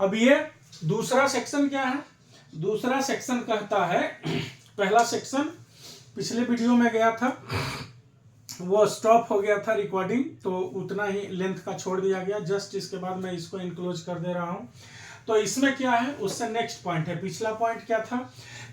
अब ये दूसरा सेक्शन क्या है? दूसरा सेक्शन कहता है, पहला सेक्शन पिछले वीडियो में गया था, वो स्टॉप हो गया था रिकॉर्डिंग, तो उतना ही लेंथ का छोड़ दिया गया। जस्ट इसके बाद मैं इसको इनक्लोज कर दे रहा हूं। तो इसमें क्या है, उससे नेक्स्ट पॉइंट है। पिछला पॉइंट क्या था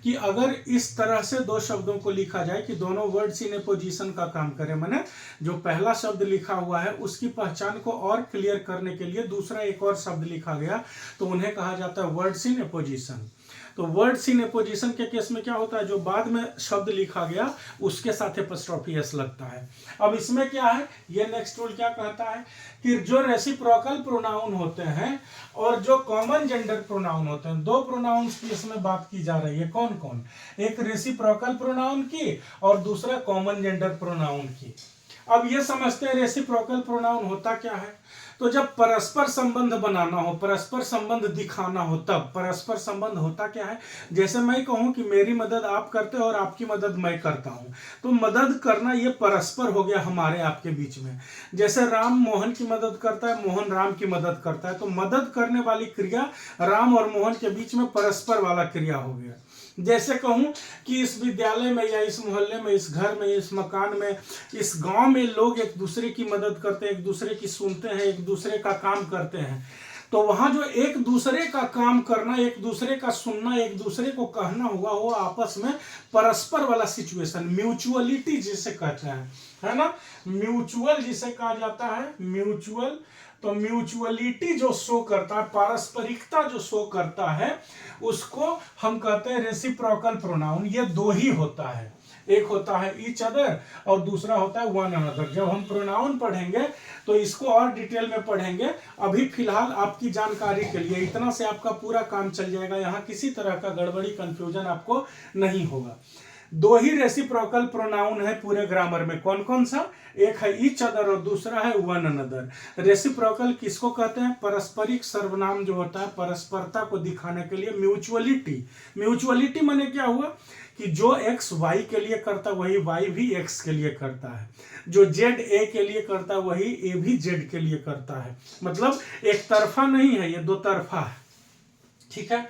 कि अगर इस तरह से दो शब्दों को लिखा जाए कि दोनों वर्ड्स इन ए पोजीशन का काम करें, माने जो पहला शब्द लिखा हुआ है उसकी पहचान को और क्लियर करने के लिए दूसरा एक और शब्द लिखा गया, तो उन्हें कहा जाता है वर्ड्स इन ए पोजीशन। तो वर्ड्स इन ए पोजीशन के केस में क्या होता है, जो बाद में शब्द लिखा गया उसके साथ एपोस्ट्रोफी एस लगता है। अब इसमें क्या है, ये नेक्स्ट रूल क्या कहता है कि जो रेसिप्रोकल प्रोनाउन होते हैं और जो कॉमन जेंडर प्रोनाउन होते हैं, दो प्रोनाउंस की इसमें बात की जा रही है। कौन कौन? एक रेसिप्रोकल प्रोनाउन की और दूसरा कॉमन जेंडर प्रोनाउन की। अब ये समझते हैं रेसिप्रोकल प्रोनाउन होता क्या है। तो जब परस्पर संबंध बनाना हो, परस्पर संबंध दिखाना हो, तब परस्पर संबंध होता क्या है, जैसे मैं कहूं कि मेरी मदद आप करते हो और आपकी मदद मैं करता हूं, तो मदद करना ये परस्पर हो गया हमारे आपके बीच में। जैसे राम मोहन की मदद करता है, मोहन राम की मदद करता है, तो मदद करने वाली क्रिया राम और मोहन के बीच में परस्पर वाला क्रिया हो गया। जैसे कहूं कि इस विद्यालय में या इस मोहल्ले में, इस घर में, इस मकान में, इस गांव में लोग एक दूसरे की मदद करते हैं, एक दूसरे की सुनते हैं, एक दूसरे का काम करते हैं, तो वहां जो एक दूसरे का काम करना, एक दूसरे का सुनना, एक दूसरे को कहना हुआ, वो आपस में परस्पर वाला सिचुएशन, म्यूचुअलिटी जिसे कहते हैं, है ना, म्यूचुअल जिसे कहा जाता है, म्यूचुअल। तो म्यूचुअलिटी जो शो करता है, पारस्परिकता जो शो करता है, उसको हम कहते हैं रेसिप्रोकल प्रोनाउन। ये दो ही होता है, एक होता है ईच अदर और दूसरा होता है वन अनदर। जब हम प्रोनाउन पढ़ेंगे तो इसको और डिटेल में पढ़ेंगे। अभी फिलहाल आपकी जानकारी के लिए इतना से आपका पूरा काम चल जाएगा, यहाँ किसी तरह का गड़बड़ी कंफ्यूजन आपको नहीं होगा। दो ही रेसिप्रोकल प्रोनाउन है पूरे ग्रामर में। कौन कौन सा? एक है ईच अदर और दूसरा है वन अनदर। रेसिप्रोकल किसको कहते हैं? पारस्परिक सर्वनाम जो होता है परस्परता को दिखाने के लिए म्यूचुअलिटी। म्यूचुअलिटी माने क्या हुआ कि जो एक्स वाई के लिए करता वही वाई भी एक्स के लिए करता है, जो जेड ए के लिए करता वही ए भी जेड के लिए करता है। मतलब एक तरफा नहीं है, ये दो तरफा है। ठीक है,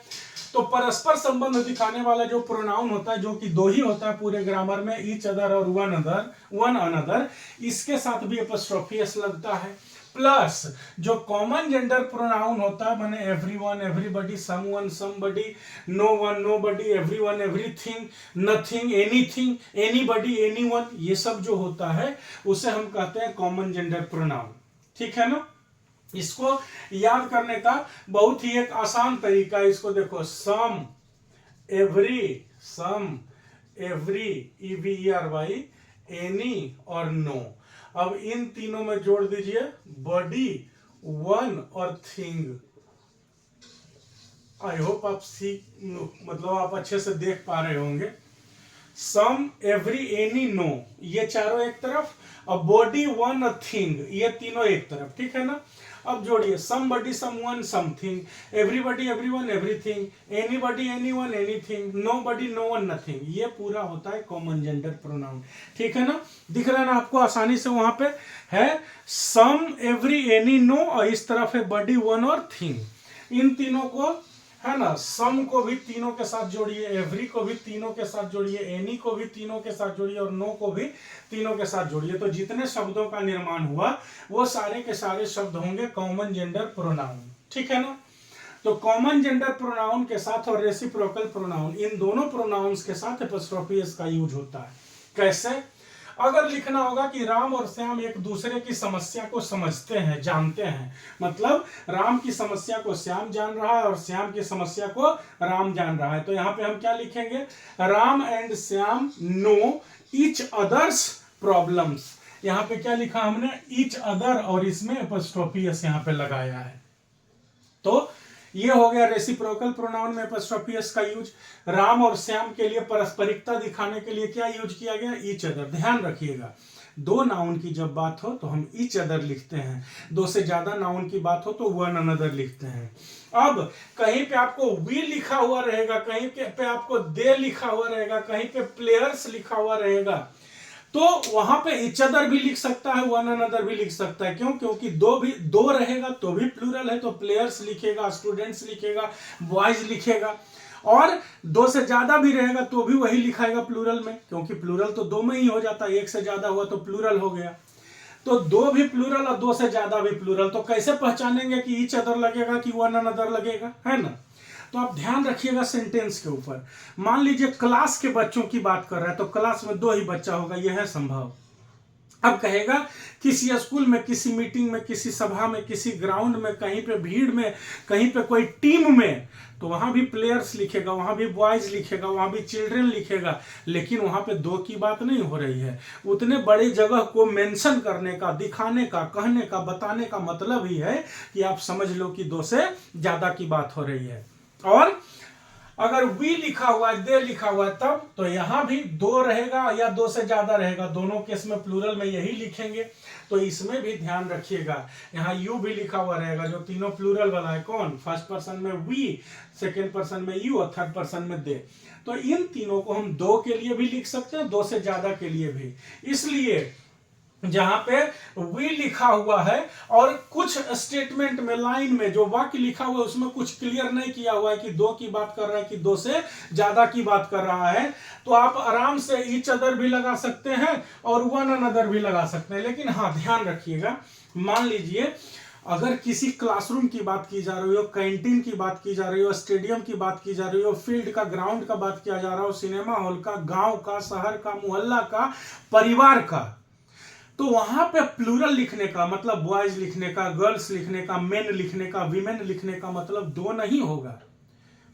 तो परस्पर संबंध दिखाने वाला जो प्रोनाउन होता है, जो कि दो ही होता है पूरे ग्रामर में, ईच अदर और वन अनदर, इसके साथ भी एपोस्ट्रोफी एस लगता है। प्लस जो कॉमन जेंडर प्रोनाउन होता है, माने everyone, everybody, someone, somebody, no one, nobody, everyone, everything, nothing, anything, anybody, anyone, ये सब जो होता है उसे हम कहते हैं कॉमन जेंडर प्रोनाउन। ठीक है ना। इसको याद करने का बहुत ही एक आसान तरीका, इसको देखो, सम, एवरी, EVERY, एनी और नो। अब इन तीनों में जोड़ दीजिए बॉडी, वन और थिंग। आई होप आप मतलब आप अच्छे से देख पा रहे होंगे। सम, एवरी, एनी, नो, ये चारों एक तरफ, और बॉडी, वन और थिंग, ये तीनों एक तरफ। ठीक है ना। अब जोड़िए somebody, someone, something, everybody, everyone, everything, anybody, anyone, anything, nobody, no one, nothing. ये पूरा होता है कॉमन जेंडर प्रोनाउन। ठीक है ना। दिख रहा है ना आपको आसानी से, वहां पे है सम, एवरी, एनी, नो, और इस तरफ है बॉडी, वन और थिंग। इन तीनों को, है ना, सम को भी तीनों के साथ जोड़िए, एवरी को भी तीनों के साथ जोड़िए, एनी को भी तीनों के साथ जोड़िए और नो को भी तीनों के साथ जोड़िए। तो जितने शब्दों का निर्माण हुआ वो सारे के सारे शब्द होंगे कॉमन जेंडर प्रोनाउन। ठीक है ना। तो कॉमन जेंडर प्रोनाउन के साथ और रेसिप्रोकल प्रोनाउन, इन दोनों प्रोनाउंस के साथ एपोस्ट्रोफी एस का यूज होता है। कैसे? अगर लिखना होगा कि राम और श्याम एक दूसरे की समस्या को समझते हैं, जानते हैं, मतलब राम की समस्या को श्याम जान रहा है और श्याम की समस्या को राम जान रहा है, तो यहां पे हम क्या लिखेंगे? Ram and Shyam know each others problems. यहां पे क्या लिखा हमने? ईच अदर, और इसमें एपोस्ट्रोफी एस यहां पे लगाया है। तो ये हो गया रेसिप्रोकल प्रोनाउन में एपोस्ट्रोफी एस का यूज। राम और श्याम के लिए परस्परिकता दिखाने के लिए क्या यूज किया गया? Each other. ध्यान रखिएगा, दो नाउन की जब बात हो तो हम ईच अदर लिखते हैं, दो से ज्यादा नाउन की बात हो तो वन अनदर लिखते हैं। अब कहीं पे आपको वी लिखा हुआ रहेगा, कहीं पे आपको दे लिखा हुआ रहेगा, कहीं पे प्लेयर्स लिखा हुआ रहेगा, तो वहां पे ईच अदर भी लिख सकता है, वन अनदर भी लिख सकता है। क्यों? क्योंकि दो रहेगा तो भी प्लूरल है, तो प्लेयर्स लिखेगा, स्टूडेंट्स लिखेगा, बॉयज लिखेगा। और दो से ज्यादा भी रहेगा तो भी वही लिखाएगा प्लूरल में, क्योंकि प्लूरल तो दो में ही हो जाता है, एक से ज्यादा हुआ तो प्लूरल हो गया। तो दो भी प्लूरल और दो से ज्यादा भी प्लूरल, तो कैसे पहचानेंगे कि ईच अदर लगेगा कि वन अनदर लगेगा, है ना? तो आप ध्यान रखिएगा सेंटेंस के ऊपर। मान लीजिए क्लास के बच्चों की बात कर रहा है, तो क्लास में दो ही बच्चा होगा, यह है संभव। अब कहेगा किसी स्कूल में, किसी मीटिंग में, किसी सभा में, किसी ग्राउंड में, कहीं पे भीड़ में, कहीं पे कोई टीम में, तो वहां भी प्लेयर्स लिखेगा, वहां भी बॉयज लिखेगा, वहां भी चिल्ड्रन लिखेगा, लेकिन वहां पे दो की बात नहीं हो रही है। उतने बड़े जगह को मेंशन करने का, दिखाने का, कहने का, बताने का मतलब ही है कि आप समझ लो कि दो से ज्यादा की बात हो रही है। और अगर वी लिखा हुआ है, दे लिखा हुआ है, तब तो यहां भी दो रहेगा या दो से ज्यादा रहेगा, दोनों केस में प्लूरल में यही लिखेंगे। तो इसमें भी ध्यान रखिएगा, यहाँ यू भी लिखा हुआ रहेगा, जो तीनों प्लूरल वाला है। कौन? फर्स्ट पर्सन में वी, सेकेंड पर्सन में यू और थर्ड पर्सन में दे। तो इन तीनों को हम दो के लिए भी लिख सकते हैं, दो से ज्यादा के लिए भी। इसलिए जहां पे वी लिखा हुआ है और कुछ स्टेटमेंट में, लाइन में जो वाक्य लिखा हुआ है उसमें कुछ क्लियर नहीं किया हुआ है कि दो की बात कर रहा है कि दो से ज्यादा की बात कर रहा है, तो आप आराम से ईच अदर भी लगा सकते हैं और वन अनदर भी लगा सकते हैं। लेकिन हाँ, ध्यान रखिएगा, मान लीजिए अगर किसी क्लासरूम की बात की जा रही हो, कैंटीन की बात की जा रही हो, स्टेडियम की बात की जा रही हो, फील्ड का, ग्राउंड का बात किया जा रहा हो, सिनेमा हॉल का, गांव का, शहर का, मोहल्ला का, परिवार का, तो वहां पे प्लूरल लिखने का मतलब बॉयज लिखने का, गर्ल्स लिखने का, मेन लिखने का, वीमेन लिखने का मतलब दो नहीं होगा।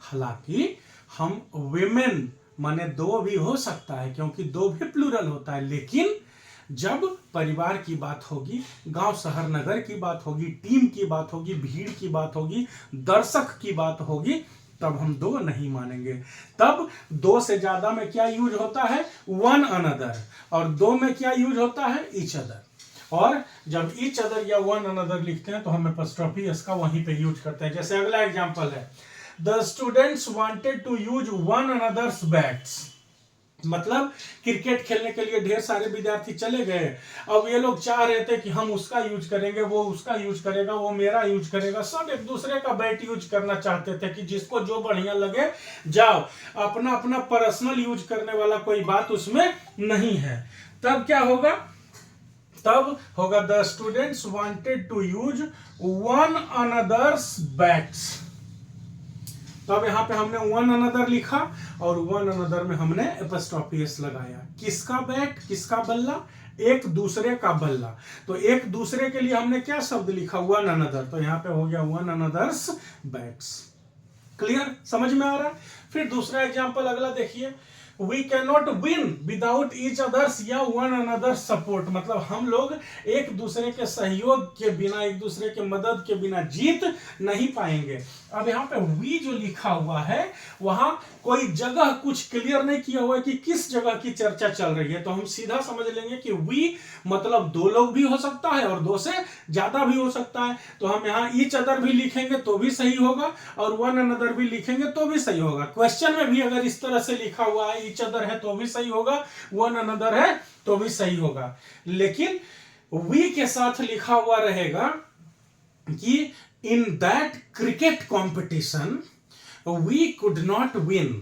हालांकि हम वीमेन माने दो भी हो सकता है, क्योंकि दो भी प्लूरल होता है, लेकिन जब परिवार की बात होगी, गांव शहर नगर की बात होगी, टीम की बात होगी, भीड़ की बात होगी, दर्शक की बात होगी, तब हम दो नहीं मानेंगे। तब दो से ज्यादा में क्या यूज होता है? One another. और दो में क्या यूज होता है? Each other. और जब ईच अदर या वन अनदर लिखते हैं तो हम एपॉस्ट्रोफी इसका वहीं पे यूज करते हैं। जैसे अगला एग्जांपल है, the students wanted to use one another's bats. मतलब क्रिकेट खेलने के लिए ढेर सारे विद्यार्थी चले गए, अब ये लोग चाह रहे थे कि हम उसका यूज करेंगे, वो उसका यूज करेगा, वो मेरा यूज करेगा, सब एक दूसरे का बैट यूज करना चाहते थे कि जिसको जो बढ़िया लगे जाओ, अपना अपना पर्सनल यूज करने वाला कोई बात उसमें नहीं है। तब क्या होगा? तब होगा the students wanted to use one another's bats. तब यहां पे हमने वन अनदर लिखा और वन अनदर में हमने एपॉस्ट्रोफी एस लगाया। किसका बैट? किसका बल्ला? एक दूसरे का बल्ला। तो एक दूसरे के लिए हमने क्या शब्द लिखा? One another. तो यहां पे हो गया वन अनदर्स बैट्स। क्लियर? समझ में आ रहा है? फिर दूसरा एग्जांपल अगला देखिए, We cannot win without each others या one another support। मतलब हम लोग एक दूसरे के सहयोग के बिना, एक दूसरे के मदद के बिना जीत नहीं पाएंगे। अब यहाँ पे वी जो लिखा हुआ है, वहां कोई जगह कुछ क्लियर नहीं किया हुआ है कि किस जगह की चर्चा चल रही है, तो हम सीधा समझ लेंगे कि वी मतलब दो लोग भी हो सकता है और दो से ज्यादा भी हो सकता है। तो हम यहाँ ईच अदर भी लिखेंगे तो भी सही होगा और वन अनदर भी लिखेंगे तो भी सही होगा। क्वेश्चन में भी अगर इस तरह से लिखा हुआ है, ईच अदर है तो भी सही होगा, वन अनदर है तो भी सही होगा। लेकिन वी के साथ लिखा हुआ रहेगा कि in that cricket competition we could not win.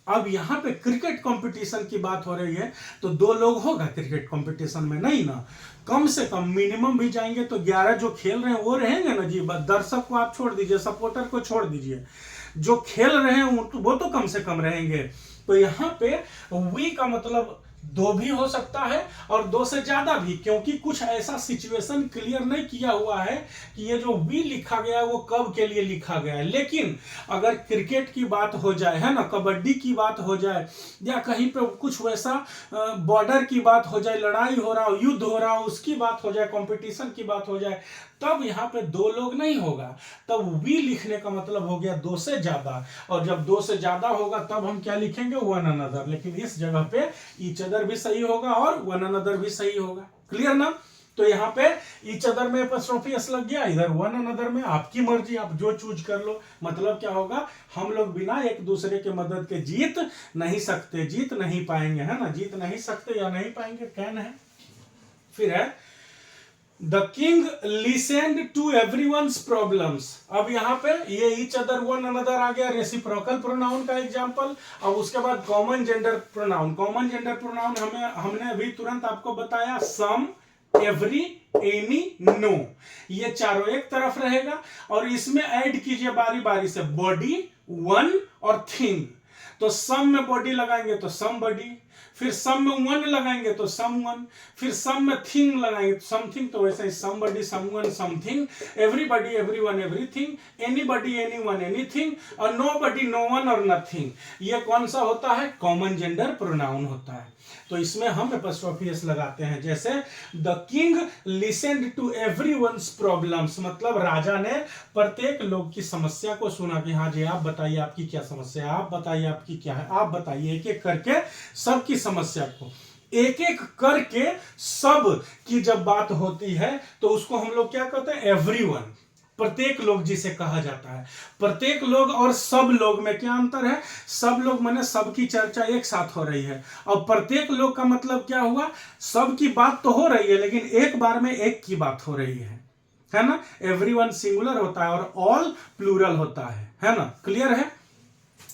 अब यहां पे क्रिकेट कंपटीशन की बात हो रही है, तो दो लोग होगा क्रिकेट कंपटीशन में? नहीं ना, कम से कम मिनिमम भी जाएंगे तो 11 जो खेल रहे हैं वो रहेंगे ना जी। दर्शक को आप छोड़ दीजिए, सपोर्टर को छोड़ दीजिए, जो खेल रहे हैं वो तो कम से कम रहेंगे। तो यहाँ पे वी का मतलब दो भी हो सकता है और दो से ज्यादा भी, क्योंकि कुछ ऐसा सिचुएशन क्लियर नहीं किया हुआ है कि ये जो वी लिखा गया है वो कब के लिए लिखा गया है। लेकिन अगर क्रिकेट की बात हो जाए, है ना, कबड्डी की बात हो जाए, या कहीं पे कुछ वैसा बॉर्डर की बात हो जाए, लड़ाई हो रहा हो, युद्ध हो रहा हो, उसकी बात हो जाए, कंपटीशन की बात हो जाए, तब यहाँ पे दो लोग नहीं होगा। तब वी लिखने का मतलब हो गया दो से ज्यादा, और जब दो से ज्यादा होगा तब हम क्या लिखेंगे? One another. लेकिन इस जगह पे ईच अदर भी सही होगा और वन अनदर भी सही होगा। क्लियर ना? तो यहाँ पे ईच अदर में एपॉस्ट्रोफी एस लग गया, इधर वन अनदर में आपकी मर्जी, आप जो चूज कर लो। मतलब क्या होगा, हम लोग बिना एक दूसरे के मदद के जीत नहीं सकते, जीत नहीं पाएंगे, है ना, जीत नहीं सकते या नहीं पाएंगे, कैन है। फिर है the king listened to everyone's problems. अब यहाँ पे ये ईच अदर वन अनदर आ गया, रेसिप्रोकल प्रोनाउन का एग्जांपल। अब उसके बाद common gender pronoun. Common gender pronoun हमने अभी तुरंत आपको बताया, सम, एवरी, एनी, नो, ये चारों एक तरफ रहेगा और इसमें ऐड कीजिए बारी बारी से बॉडी, वन और थिंग। तो सम में बॉडी लगाएंगे तो सम बॉडी, फिर सम में वन लगाएंगे तो सम वन, फिर सम में थिंग लगाएंगे तो समथिंग। तो वैसे ही somebody, someone, something, everybody, everyone, everything, anybody, anyone, anything, और नोबडी, नो वन और नथिंग। ये कौन सा होता है, कॉमन जेंडर प्रोनाउन होता है। तो इसमें हम एपॉस्ट्रोफी एस लगाते हैं। जैसे the king listened to everyone's problems, मतलब राजा ने प्रत्येक लोग की समस्या को सुना कि हाँ जी आप बताइए आपकी क्या समस्या है, आप बताइए आपकी क्या है, आप बताइए, एक एक करके सबकी समस्या को एक एक करके सब की जब बात होती है तो उसको हम लोग क्या कहते हैं, एवरीवन, प्रत्येक लोग जिसे कहा जाता है। प्रत्येक लोग और सब लोग में क्या अंतर है, सब लोग माने सबकी चर्चा एक साथ हो रही है, और प्रत्येक लोग का मतलब क्या हुआ, सबकी बात तो हो रही है लेकिन एक बार में एक की बात हो रही है ना। एवरीवन सिंगुलर होता है और ऑल प्लूरल होता है ना, क्लियर है।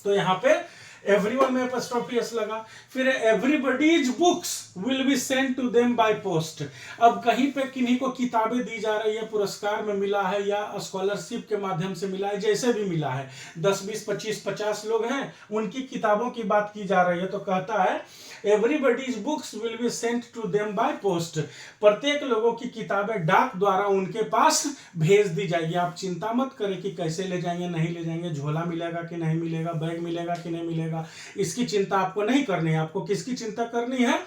तो यहाँ पे एवरीवन में एपॉस्ट्रोफी एस लगा। फिर everybody's books will be sent to them by post. अब कहीं पे किन्हीं को किताबें दी जा रही है, पुरस्कार में मिला है या स्कॉलरशिप के माध्यम से मिला है, जैसे भी मिला है, 10, 20, 25, 50 लोग हैं, उनकी किताबों की बात की जा रही है, तो कहता है everybody's books will be sent to them by post. प्रत्येक लोगों की किताबें डाक द्वारा उनके पास भेज दी जाएगी। आप चिंता मत करें कि कैसे ले जाएंगे, नहीं ले जाएंगे, झोला मिलेगा कि नहीं मिलेगा, बैग मिलेगा कि नहीं मिलेगा, इसकी चिंता आपको नहीं करनी है। आपको किसकी चिंता करनी है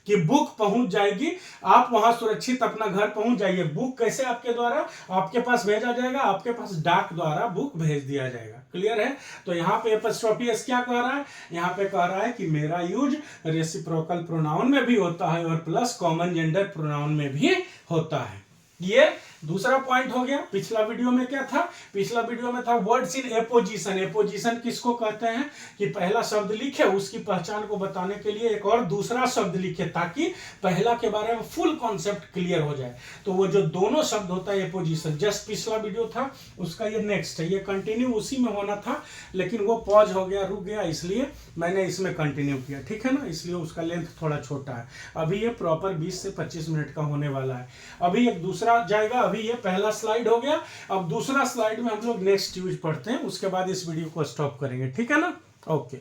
कि बुक पहुंच जाएगी, आप वहां सुरक्षित अपना घर पहुंच जाइए। बुक कैसे आपके द्वारा आपके पास भेजा जाएगा, आपके पास डाक द्वारा बुक भेज दिया जाएगा, क्लियर है। तो यहाँ पे एपॉस्ट्रोफी एस क्या कह रहा है, यहाँ पे कह रहा है कि मेरा यूज रेसिप्रोकल प्रोनाउन में भी होता है और प्लस कॉमन जेंडर प्रोनाउन में भी होता है। ये दूसरा पॉइंट हो गया। पिछला वीडियो में क्या था, पिछला वीडियो में था वर्ड्स इन एपोजिशन। एपोजिशन किसको कहते हैं कि पहला शब्द लिखे, उसकी पहचान को बताने के लिए एक और दूसरा शब्द लिखे ताकि पहला के बारे में फुल कॉन्सेप्ट क्लियर हो जाए। तो वो जो दोनों शब्द होता है एपोजिशन, जस्ट पिछला वीडियो था उसका ये नेक्स्ट है, ये कंटिन्यू उसी में होना था लेकिन वो पॉज हो गया, रुक गया, इसलिए मैंने इसमें कंटिन्यू किया, ठीक है ना, इसलिए उसका लेंथ थोड़ा छोटा है। अभी ये प्रॉपर 20 से 25 मिनट का होने वाला है। अभी एक दूसरा जाएगा, अभी ये पहला स्लाइड हो गया, अब दूसरा स्लाइड में हम लोग नेक्स्ट यूज पढ़ते हैं, उसके बाद इस वीडियो को स्टॉप करेंगे, ठीक है ना। ओके,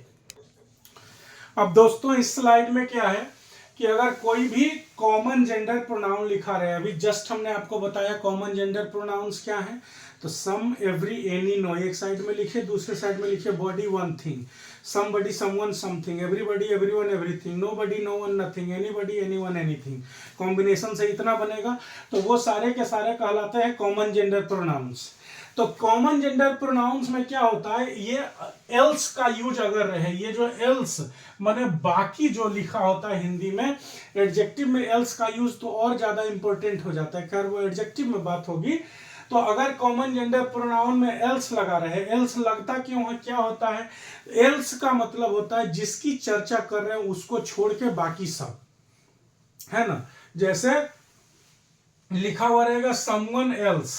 अब दोस्तों इस स्लाइड में क्या है कि अगर कोई भी कॉमन जेंडर प्रोनाउन लिखा रहे, अभी जस्ट हमने आपको बताया कॉमन जेंडर प्रोनाउंस क्या है, तो सम, एवरी, एनी, नो एक साइड में लिखिए, दूसरे साइड में लिखिए body, one thing, somebody, someone, something, everybody, everyone, everything, nobody, no one, nothing, anybody, anyone, anything। Combination से इतना बनेगा तो वो सारे के सारे कहलाते हैं कॉमन जेंडर प्रोनाउंस। तो कॉमन जेंडर प्रोनाउंस में क्या होता है, ये एल्स का यूज अगर रहे, ये जो एल्स माने बाकी जो लिखा होता है हिंदी में, एडजेक्टिव में एल्स का यूज तो और ज्यादा इंपॉर्टेंट हो जाता है, खैर वो एडजेक्टिव में बात होगी। तो अगर कॉमन जेंडर प्रोनाउन में एल्स लगा रहे, एल्स लगता क्यों है, क्या होता है, एल्स का मतलब होता है जिसकी चर्चा कर रहे हैं उसको छोड़ के बाकी सब, है ना। जैसे लिखा हुआ रहेगा समवन एल्स,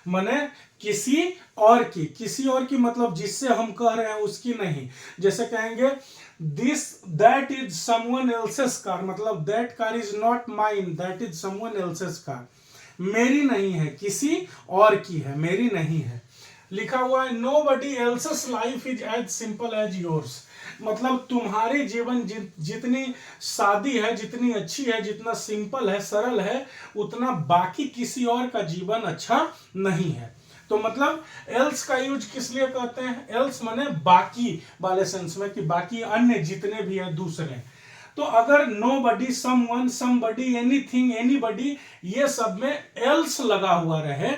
माने किसी और की, किसी और की मतलब जिससे हम कह रहे हैं उसकी नहीं। जैसे कहेंगे this that is someone else's car, मतलब that car is not mine, that is someone else's car, मेरी नहीं है, किसी और की है, मेरी नहीं है। लिखा हुआ है nobody else's life is as simple as yours, मतलब तुम्हारी जीवन जितनी सादी है, जितनी अच्छी है, जितना सिंपल है, सरल है, उतना बाकी किसी और का जीवन अच्छा नहीं है। तो मतलब एल्स का यूज किस लिए कहते हैं, एल्स माने बाकी वाले सेंस में कि बाकी अन्य जितने भी है दूसरे। तो अगर nobody, someone, somebody, anything, anybody ये सब में एल्स लगा हुआ रहे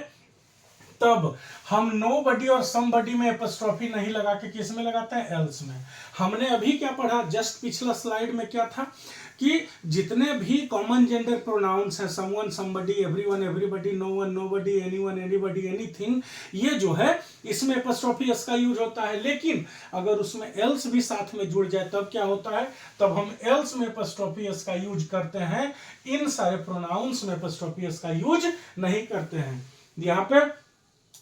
तब हम नोबडी और समबडी में एपॉस्ट्रोफी नहीं लगा के किस में लगाते हैं, एल्स में। हमने अभी क्या पढ़ा, जस्ट पिछला स्लाइड में क्या था कि जितने भी कॉमन जेंडर प्रोनाउंस हैं, someone, somebody, everyone, everybody, no one, nobody, anyone, anybody, anything, ये जो है इसमें एपोस्ट्रोफी एस का यूज होता है। लेकिन अगर उसमें एल्स भी साथ में जुड़ जाए तब क्या होता है, तब हम एल्स में एपोस्ट्रोफी एस का यूज करते हैं। इन सारे प्रोनाउंस में एपोस्ट्रोफी एस का यूज नहीं करते हैं। यहाँ पे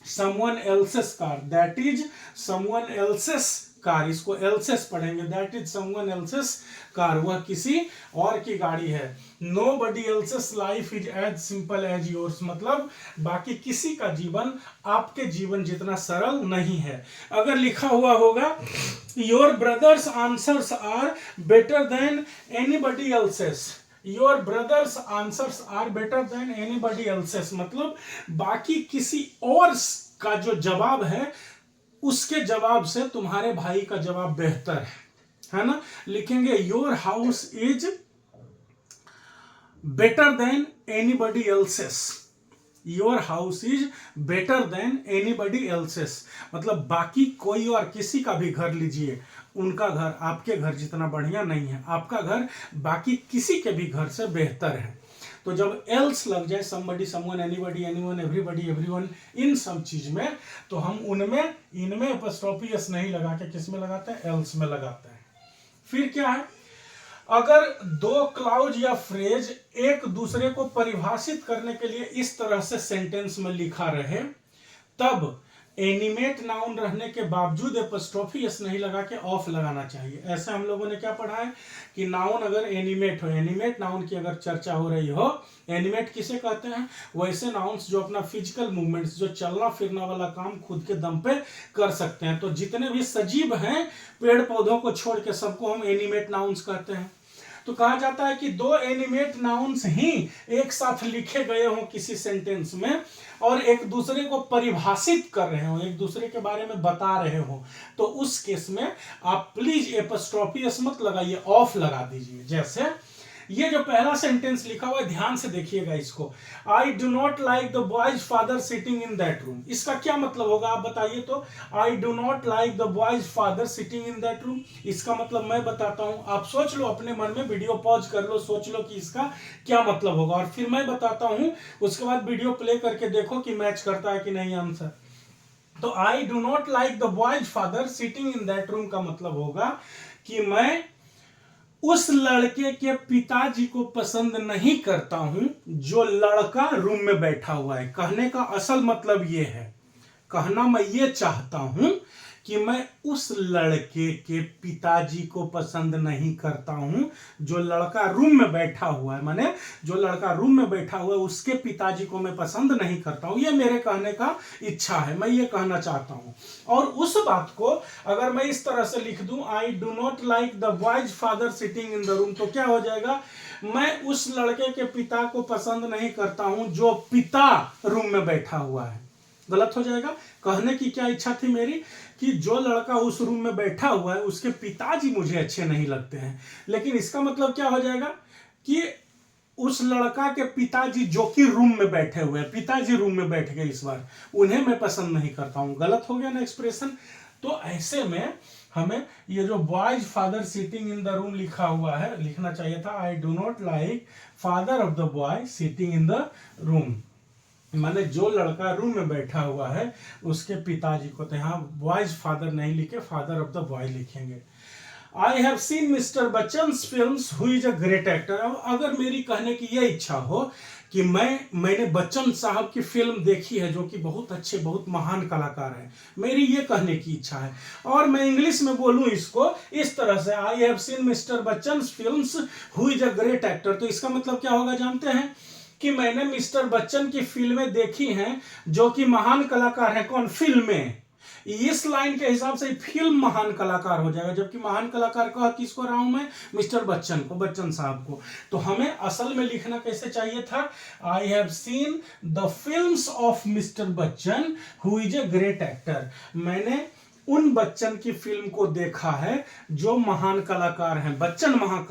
someone else's car, that is someone else's car, इसको else's पढ़ेंगे, that is someone else's car, वह किसी और की गाड़ी है। nobody else's life is as simple as yours, मतलब बाकी किसी का जीवन आपके जीवन जितना सरल नहीं है। अगर लिखा हुआ होगा your brother's answers are better than anybody else's, your brother's answers are better than anybody else's, मतलब बाकी किसी और का जो जवाब है उसके जवाब से तुम्हारे भाई का जवाब बेहतर है ना। लिखेंगे your house is better than anybody else's, your house is better than anybody else's, मतलब बाकी कोई और किसी का भी घर लीजिए, उनका घर आपके घर जितना बढ़िया नहीं है, आपका घर बाकी किसी के भी घर से बेहतर है। तो जब एल्स लग जाए, somebody, someone, anybody, anyone, everybody, everyone, इन सब चीज में, तो हम उनमें इनमें एपोस्ट्रोफी एस नहीं लगा के किस में लगाते हैं, एल्स में लगाते हैं। फिर क्या है, अगर दो क्लाउज या फ्रेज एक दूसरे को परिभाषित करने के लिए इस तरह से सेंटेंस में लिखा रहे, तब एनिमेट नाउन रहने के बावजूद एपोस्ट्रोफी एस नहीं लगा के ऑफ लगाना चाहिए। ऐसे हम लोगों ने क्या पढ़ा है कि नाउन अगर एनिमेट हो, एनिमेट नाउन की अगर चर्चा हो रही हो, एनिमेट किसे कहते हैं, वैसे नाउन्स जो अपना फिजिकल मूवमेंट्स, जो चलना फिरना वाला काम खुद के दम पे कर सकते हैं। तो जितने भी सजीव हैं पेड़ पौधों को छोड़ के, सबको हम एनिमेट नाउन्स कहते हैं। तो कहा जाता है कि दो एनिमेट नाउन्स ही एक साथ लिखे गए हों किसी सेंटेंस में और एक दूसरे को परिभाषित कर रहे हो, एक दूसरे के बारे में बता रहे हो, तो उस केस में आप प्लीज एपोस्ट्रोफी एस मत लगाइए, ऑफ लगा दीजिए। जैसे ये जो पहला सेंटेंस लिखा हुआ है, ध्यान से देखिएगा इसको, I do not like the boys father sitting in that room, इसका क्या मतलब होगा आप बताइए तो। I do not like the boys father sitting in that room, इसका मतलब मैं बताता हूं, आप सोच लो अपने मन में, वीडियो पॉज कर लो, सोच लो कि इसका क्या मतलब होगा, और फिर मैं बताता हूं, उसके बाद वीडियो प्ले करके देखो कि मैच करता है कि नहीं आंसर। तो I do not like the boys father sitting in that room का मतलब होगा कि मैं उस लड़के के पिताजी को पसंद नहीं करता हूं जो लड़का रूम में बैठा हुआ है। कहने का असल मतलब ये है, कहना मैं ये चाहता हूं कि मैं उस लड़के के पिताजी को पसंद नहीं करता हूं जो लड़का रूम में बैठा हुआ है, माने जो लड़का रूम में बैठा हुआ है उसके पिताजी को मैं पसंद नहीं करता हूं। ये मेरे कहने का इच्छा है, मैं ये कहना चाहता हूं। और उस बात को अगर मैं इस तरह से लिख दूं, I do not like the boys father sitting in the room, तो क्या हो जाएगा, मैं उस लड़के के पिता को पसंद नहीं करता हूं जो पिता रूम में बैठा हुआ है। गलत हो जाएगा। कहने की क्या इच्छा थी मेरी कि जो लड़का उस रूम में बैठा हुआ है उसके पिताजी मुझे अच्छे नहीं लगते हैं, लेकिन इसका मतलब क्या हो जाएगा कि उस लड़का के पिताजी जो कि रूम में बैठे हुए हैं, पिताजी रूम में बैठ गए इस बार, उन्हें मैं पसंद नहीं करता हूं। गलत हो गया ना एक्सप्रेशन। तो ऐसे में हमें ये जो boys father sitting in the room लिखा हुआ है, लिखना चाहिए था I do not like father of the boy sitting in the room, माने जो लड़का रूम में बैठा हुआ है उसके पिताजी को। तो यहाँ बॉयज फादर नहीं लिखे, फादर ऑफ द बॉय लिखेंगे। I have seen mister Bachchan films who is a great actor. अब अगर मेरी कहने की यह इच्छा हो कि मैंने बच्चन साहब की फिल्म देखी है जो कि बहुत अच्छे, बहुत महान कलाकार हैं, मेरी ये कहने की इच्छा है, और मैं इंग्लिश में बोलूं इसको इस तरह से, I have seen mister Bachchan films who is a great actor, तो इसका मतलब क्या होगा जानते हैं कि मैंने मिस्टर बच्चन की फिल्में देखी हैं जो कि महान कलाकार हैं। कौन? फिल्में। इस लाइन के हिसाब से फिल्म महान कलाकार हो जाएगा, जबकि महान कलाकार कह किसको रहा हूं मैं? मिस्टर बच्चन को, बच्चन साहब को। तो हमें असल में लिखना कैसे चाहिए था? I have seen the films of mister Bachchan who is a great actor. मैंने उन बच्चन की फिल्म को देखा है जो महान कलाकार हैं। बच्चन महान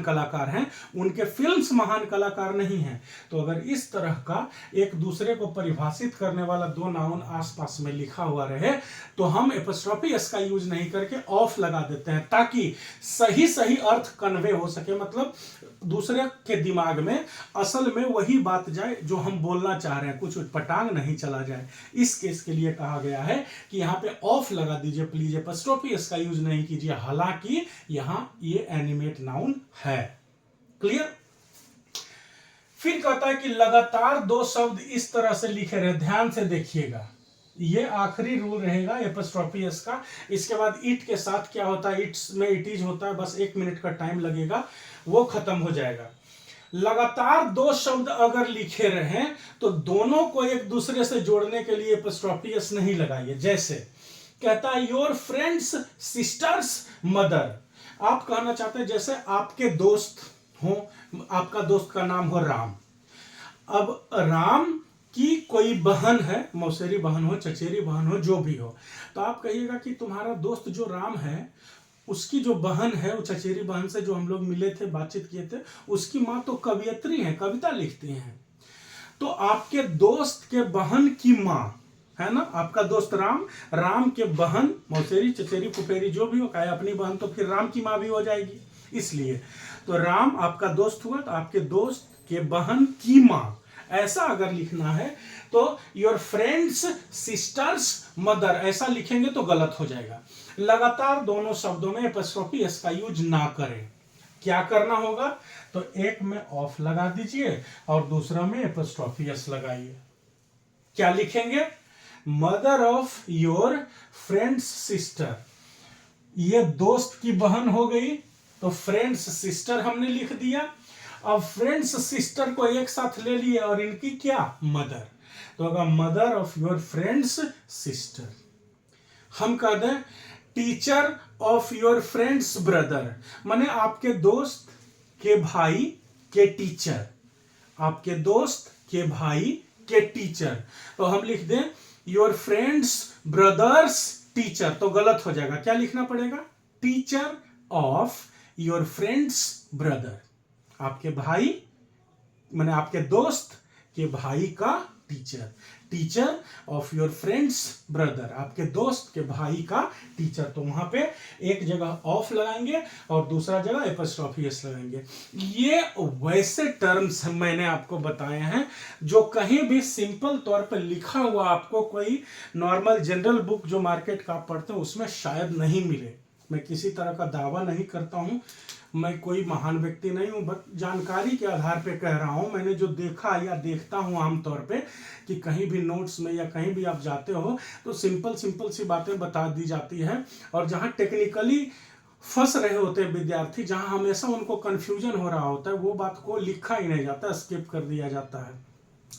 कलाकार हैं, उनके फिल्म्स महान कलाकार नहीं हैं। तो अगर इस तरह का एक दूसरे को परिभाषित करने वाला दो नाउन आसपास में लिखा हुआ रहे तो हम एपोस्ट्रोफी एस का यूज नहीं करके ऑफ लगा देते हैं, ताकि सही सही अर्थ कन्वे हो सके, मतलब दूसरे के दिमाग में असल में वही बात जाए जो हम बोलना चाह रहे हैं, कुछ उटपटांग नहीं चला जाए। इस केस के लिए कहा गया है कि यहाँ पे ऑफ लगा दीजिए प्लीज, एपोस्ट्रोफी एस का यूज नहीं कीजिए, हालांकि यहां ये एनिमेट नाउन है। क्लियर? फिर कहता है कि लगातार दो शब्द इस तरह से लिखे रहे, ध्यान से देखिएगा, ये आखिरी रूल रहेगा एपोस्ट्रोफी एस का। इसके बाद इट के साथ क्या होता है, इट्स में इट इज होता है, बस 1 मिनट का टाइम लगेगा, वो खत्म हो जाएगा। लगातार दो शब्द अगर लिखे रहे तो दोनों को एक दूसरे से जोड़ने के लिए एपोस्ट्रोफी एस नहीं लगाइए। जैसे कहता है योर फ्रेंड्स सिस्टर्स मदर, आप कहना चाहते हैं जैसे आपके दोस्त हो, आपका दोस्त का नाम हो राम, अब राम की कोई बहन है, मौसेरी बहन हो, चचेरी बहन हो, जो भी हो, तो आप कहिएगा कि तुम्हारा दोस्त जो राम है उसकी जो बहन है, वो चचेरी बहन से जो हम लोग मिले थे, बातचीत किए थे, उसकी माँ तो कवियत्री है, कविता लिखती हैं। तो आपके दोस्त के बहन की माँ है ना, आपका दोस्त राम, राम के बहन मौसेरी चचेरी फुफेरी जो भी हो, कहे अपनी बहन, तो फिर राम की माँ भी हो जाएगी। इसलिए तो राम आपका दोस्त हुआ, तो आपके दोस्त के बहन की माँ, ऐसा अगर लिखना है तो योर फ्रेंड्स सिस्टर्स मदर ऐसा लिखेंगे तो गलत हो जाएगा। लगातार दोनों शब्दों में एपोस्ट्रोफी एस का यूज ना करें। क्या करना होगा, तो एक में ऑफ लगा दीजिए और दूसरा में एपोस्ट्रोफी एस लगाइए। क्या लिखेंगे, mother of your friends sister, ये दोस्त की बहन हो गई, तो फ्रेंड्स सिस्टर हमने लिख दिया। अब फ्रेंड्स सिस्टर को एक साथ ले लिए और इनकी क्या, मदर, तो होगा mother of your friends sister. हम कह दें teacher of your friends brother, माने आपके दोस्त के भाई के टीचर, आपके दोस्त के भाई के टीचर, तो हम लिख दें योर फ्रेंड्स ब्रदर्स टीचर, तो गलत हो जाएगा। क्या लिखना पड़ेगा, teacher of your friends brother, आपके भाई माने आपके दोस्त के भाई का teacher, teacher of your friends brother, आपके दोस्त के भाई का टीचर। तो वहां पे एक जगह ऑफ लगाएंगे और दूसरा जगह एपोस्ट्रोफी एस लगाएंगे। ये वैसे टर्म्स मैंने आपको बताए हैं जो कहीं भी सिंपल तौर पर लिखा हुआ आपको कोई नॉर्मल जनरल बुक जो मार्केट का आप पढ़ते हो उसमें शायद नहीं मिले। मैं किसी तरह का दावा नहीं करता हूं, मैं कोई महान व्यक्ति नहीं हूं, बस जानकारी के आधार पे कह रहा हूं। मैंने जो देखा या देखता हूं आमतौर पे कि कहीं भी नोट्स में या कहीं भी आप जाते हो तो सिंपल सी बातें बता दी जाती है, और जहां टेक्निकली फंस रहे होते हैं विद्यार्थी, जहां हमेशा उनको कंफ्यूजन हो रहा होता है, वो बात को लिखा ही नहीं जाता, स्किप कर दिया जाता है।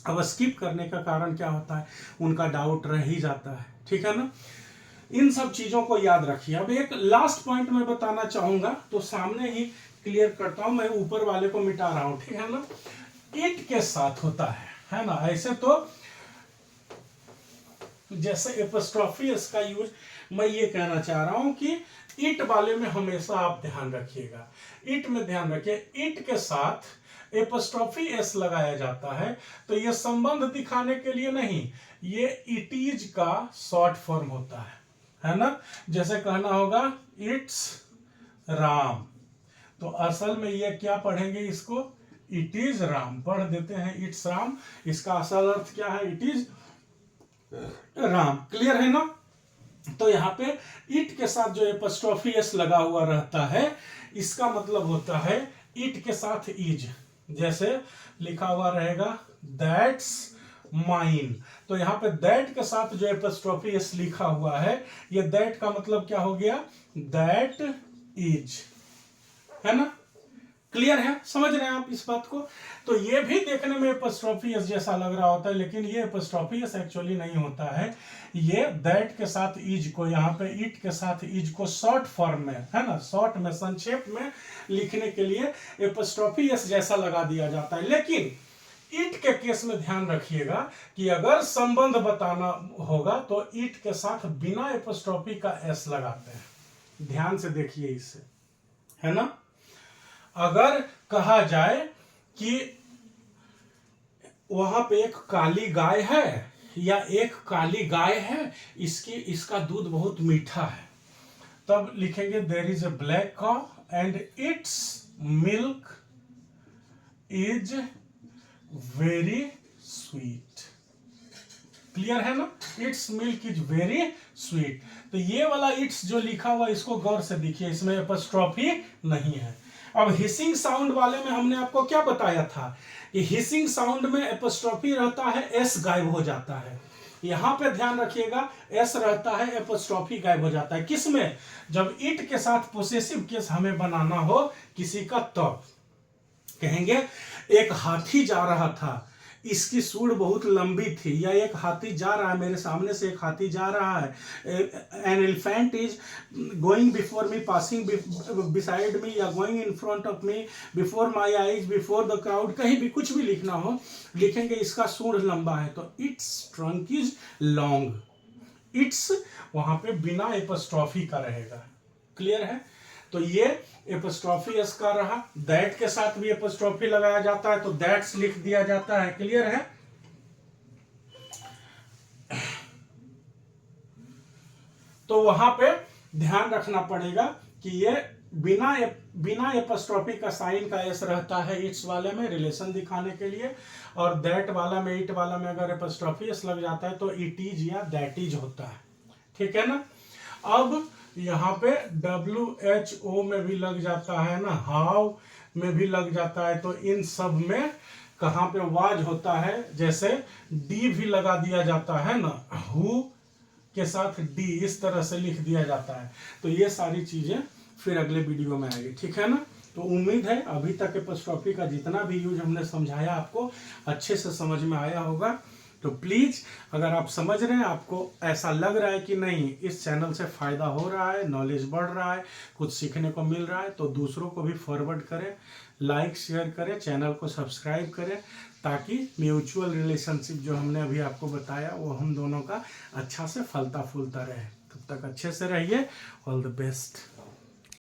अब स्किप करने का कारण क्या होता है, उनका डाउट रह ही जाता है, ठीक है ना। इन सब चीजों को याद रखिए। अब एक लास्ट पॉइंट मैं बताना चाहूंगा, तो सामने ही क्लियर करता हूं, मैं ऊपर वाले को मिटा रहा हूं, ठीक है ना। इट के साथ होता है ना, ऐसे तो जैसे एपोस्ट्रोफी इसका यूज मैं ये कहना चाह रहा हूं कि इट वाले में हमेशा आप ध्यान रखिएगा, इट में ध्यान रखिए, इट के साथ एपोस्ट्रोफी एस लगाया जाता है तो ये संबंध दिखाने के लिए नहीं, ये इट इज का शॉर्ट फॉर्म होता है ना। जैसे कहना होगा इट्स राम, तो असल में ये क्या पढ़ेंगे, इसको इट इज राम पढ़ देते हैं, इट्स राम, इसका असल अर्थ क्या है, इट इज राम। क्लियर है ना। तो यहाँ पे इट के साथ जो एपोस्ट्रोफी एस लगा हुआ रहता है, इसका मतलब होता है इट के साथ इज, जैसे लिखा हुआ रहेगा दैट्स माइन, तो यहाँ पे दैट के साथ जो एपोस्ट्रोफी एस लिखा हुआ है, ये दैट का मतलब क्या हो गया, दैट इज, है ना। क्लियर है, समझ रहे हैं आप इस बात को। तो ये भी देखने में एपोस्ट्रोफी एस जैसा लग रहा होता है, लेकिन ये एपोस्ट्रोफी एस एक्चुअली नहीं होता है। ये दैट के साथ इज को, यहाँ पे इट के साथ इज को शॉर्ट फॉर्म में, है ना, शॉर्ट में संक्षेप में लिखने के लिए एपोस्ट्रोफी एस जैसा लगा दिया जाता है। लेकिन इट के केस में ध्यान रखिएगा कि अगर संबंध बताना होगा तो इट के साथ बिना एपोस्ट्रोफी का एस लगाते हैं। ध्यान से देखिए इसे, है ना। अगर कहा जाए कि वहां पे एक काली गाय है या एक काली गाय है, इसका दूध बहुत मीठा है, तब लिखेंगे there is a black cow and its milk is very sweet. Clear है ना, its milk is very sweet. तो ये वाला इट्स जो लिखा हुआ इसको गौर से देखिए, इसमें एपोस्ट्रोफी नहीं है। अब हिसिंग साउंड वाले में हमने आपको क्या बताया था कि हिसिंग साउंड में एपोस्ट्रोफी रहता है, एस गायब हो जाता है। यहां पे ध्यान रखिएगा, एस रहता है, एपोस्ट्रोफी गायब हो जाता है। किसमें? जब इट के साथ पोसेसिव केस हमें बनाना हो किसी का, तब कहेंगे एक हाथी जा रहा था, इसकी सूंड बहुत लंबी थी, या एक हाथी जा रहा है, मेरे सामने से एक हाथी जा रहा है, an elephant is going before me, passing beside me, या going in front of me, before my eyes, before the crowd, कहीं भी कुछ भी लिखना हो लिखेंगे इसका सूंड लंबा है, तो it's trunk is long. It's वहां पे बिना एपोस्ट्रोफी का रहेगा। क्लियर है? तो ये एपोस्ट्रोफी एस का रहा। दैट के साथ भी एपोस्ट्रोफी लगाया जाता है तो दैट्स लिख दिया जाता है। क्लियर है? तो वहां पे ध्यान रखना पड़ेगा कि ये बिना एपोस्ट्रोफी का साइन का एस रहता है इट्स वाले में, रिलेशन दिखाने के लिए, और दैट वाला में, इट वाला में अगर एपोस्ट्रोफी एस लग जाता है तो इट इज या दैट इज होता है। ठीक है ना। अब यहाँ पे WHO में भी लग जाता है ना, हाउ में भी लग जाता है, तो इन सब में कहाँ पे वाज होता है, जैसे डी भी लगा दिया जाता है ना, हु के साथ डी इस तरह से लिख दिया जाता है। तो ये सारी चीजें फिर अगले वीडियो में आएगी। ठीक है ना। तो उम्मीद है अभी तक एपोस्ट्रोफी का जितना भी यूज हमने समझाया आपको अच्छे से समझ में आया होगा। तो प्लीज़ अगर आप समझ रहे हैं, आपको ऐसा लग रहा है कि नहीं इस चैनल से फ़ायदा हो रहा है, नॉलेज बढ़ रहा है, कुछ सीखने को मिल रहा है, तो दूसरों को भी फॉरवर्ड करें, लाइक शेयर करें, चैनल को सब्सक्राइब करें, ताकि म्यूचुअल रिलेशनशिप जो हमने अभी आपको बताया वो हम दोनों का अच्छा से फलता फूलता रहे। तब तक अच्छे से रहिए। All the best.